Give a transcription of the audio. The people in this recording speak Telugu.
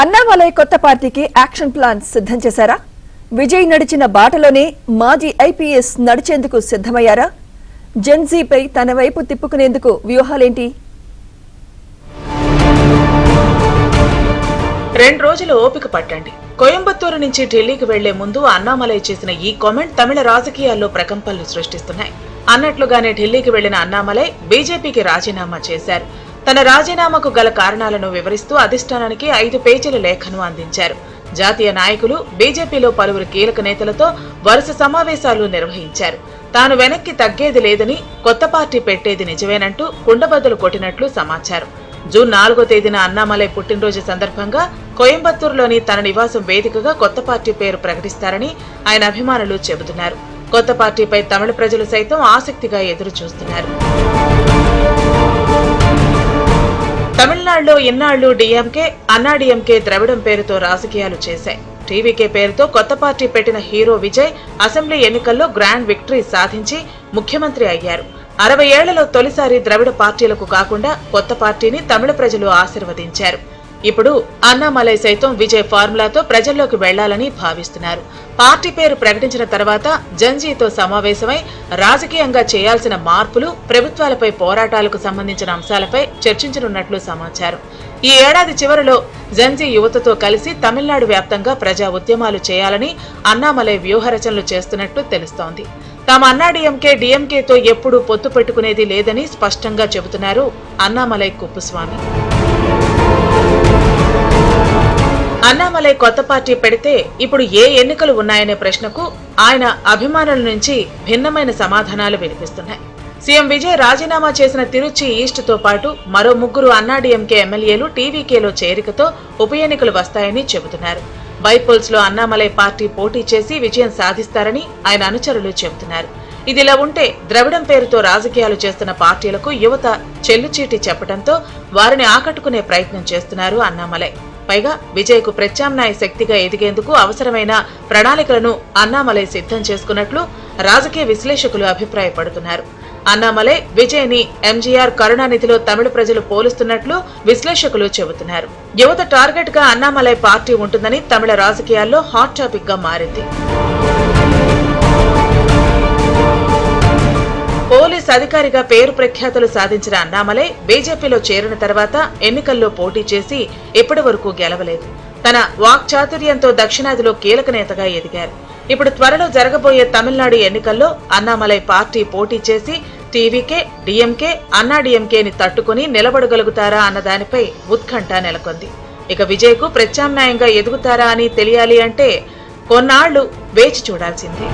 అన్నామలై కొత్త పార్టీకి యాక్షన్ ప్లాన్ సిద్ధం చేశారా? విజయ్ నడిచిన బాటలోనే మాజీ ఐపీఎస్ నడిచేందుకు సిద్ధమయ్యారా? జెన్జీపై తన వైపు తిప్పుకునేందుకు వ్యూహాలేంటి? 2 రోజులు ఓపిక పట్టండి. కోయంబత్తూరు నుంచి ఢిల్లీకి వెళ్లే ముందు అన్నామలై చేసిన ఈ కామెంట్ తమిళ రాజకీయాల్లో ప్రకంపనలు సృష్టిస్తున్నాయి. అన్నట్లుగానే ఢిల్లీకి వెళ్లిన అన్నామలై బీజేపీకి రాజీనామా చేశారు. తన రాజీనామాకు గల కారణాలను వివరిస్తూ అధిష్టానానికి 5 పేజీల లేఖను అందించారు. జాతీయ నాయకులు, బీజేపీలో పలువురు కీలక నేతలతో వరుస సమావేశాలు నిర్వహించారు. తాను వెనక్కి తగ్గేది లేదని, కొత్త పార్టీ పెట్టేది నిజమేనంటూ కుండబద్దలు కొట్టినట్లు సమాచారం. జూన్ 4వ తేదీన అన్నామలై పుట్టినరోజు సందర్భంగా కోయంబత్తూరులోని తన నివాసం వేదికగా కొత్త పార్టీ పేరు ప్రకటిస్తారని ఆయన అభిమానులు చెబుతున్నారు. కొత్త పార్టీపై తమిళ ప్రజలు సైతం ఆసక్తిగా ఎదురు చూస్తున్నారు. తమిళనాడులో ఇన్నాళ్లు డీఎంకే, అన్నాడీఎంకే ద్రవిడం పేరుతో రాజకీయాలు చేశాయి. టీవీకే పేరుతో కొత్త పార్టీ పెట్టిన హీరో విజయ్ అసెంబ్లీ ఎన్నికల్లో గ్రాండ్ విక్టరీ సాధించి ముఖ్యమంత్రి అయ్యారు. 60 ఏళ్లలో తొలిసారి ద్రవిడ పార్టీలకు కాకుండా కొత్త పార్టీని తమిళ ప్రజలు ఆశీర్వదించారు. ఇప్పుడు అన్నామలై సైతం విజయ్ ఫార్ములాతో ప్రజల్లోకి వెళ్లాలని భావిస్తున్నారు. పార్టీ పేరు ప్రకటించిన తర్వాత జంజీతో సమావేశమై రాజకీయంగా చేయాల్సిన మార్పులు, ప్రభుత్వాలపై పోరాటాలకు సంబంధించిన అంశాలపై చర్చించనున్నట్లు సమాచారం. ఈ ఏడాది చివరిలో జంజీ యువతతో కలిసి తమిళనాడు వ్యాప్తంగా ప్రజా ఉద్యమాలు చేయాలని అన్నామలై వ్యూహరచనలు చేస్తున్నట్టు తెలుస్తోంది. తాము అన్నాడీఎంకే, డీఎంకేతో ఎప్పుడూ పొత్తు పెట్టుకునేది లేదని స్పష్టంగా చెబుతున్నారు అన్నామలై కుప్పస్వామి. అన్నామలై కొత్త పార్టీ పెడితే ఇప్పుడు ఏ ఎన్నికలు ఉన్నాయనే ప్రశ్నకు ఆయన అభిమానుల నుంచి భిన్నమైన సమాధానాలు వినిపిస్తున్నాయి. సీఎం విజయ్ రాజీనామా చేసిన తిరుచి ఈస్ట్తో పాటు మరో 3 అన్నాడీఎంకే ఎమ్మెల్యేలు టీవీకేలో చేరికతో ఉప ఎన్నికలు వస్తాయని చెబుతున్నారు. బైపోల్స్ లో అన్నామలై పార్టీ పోటీ చేసి విజయం సాధిస్తారని ఆయన అనుచరులు చెబుతున్నారు. ఇదిలా ఉంటే ద్రవిడం పేరుతో రాజకీయాలు చేస్తున్న పార్టీలకు యువత చెల్లుచీటి చెప్పడంతో వారిని ఆకట్టుకునే ప్రయత్నం చేస్తున్నారు అన్నామలై. పైగా విజయ్కు ప్రత్యామ్నాయ శక్తిగా ఎదిగేందుకు అవసరమైన ప్రణాళికలను అన్నామలై సిద్ధం చేసుకున్నట్లు రాజకీయ విశ్లేషకులు అభిప్రాయపడుతున్నారు. అన్నామలై విజయ్ని ఎంజీఆర్, కరుణానిధిలో తమిళ ప్రజలు పోలుస్తున్నట్లు విశ్లేషకులు చెబుతున్నారు. యువత టార్గెట్ గా అన్నామలై పార్టీ ఉంటుందని తమిళ రాజకీయాల్లో హాట్ టాపిక్ గా మారింది. పోలీస్ అధికారిగా పేరు ప్రఖ్యాతులు సాధించిన అన్నామలై బీజేపీలో చేరిన తర్వాత ఎన్నికల్లో పోటీ చేసి ఇప్పటి వరకు గెలవలేదు. తన వాక్చాతుర్యంతో దక్షిణాదిలో కీలక నేతగా ఎదిగారు. ఇప్పుడు త్వరలో జరగబోయే తమిళనాడు ఎన్నికల్లో అన్నామలై పార్టీ పోటీ చేసి టీవీకే, డీఎంకే, అన్నాడీఎంకేని తట్టుకుని నిలబడగలుగుతారా అన్న దానిపై ఉత్కంఠ నెలకొంది. ఇక విజయ్కు ప్రత్యామ్నాయంగా ఎదుగుతారా అని తెలియాలి అంటే కొన్నాళ్లు వేచి చూడాల్సిందే.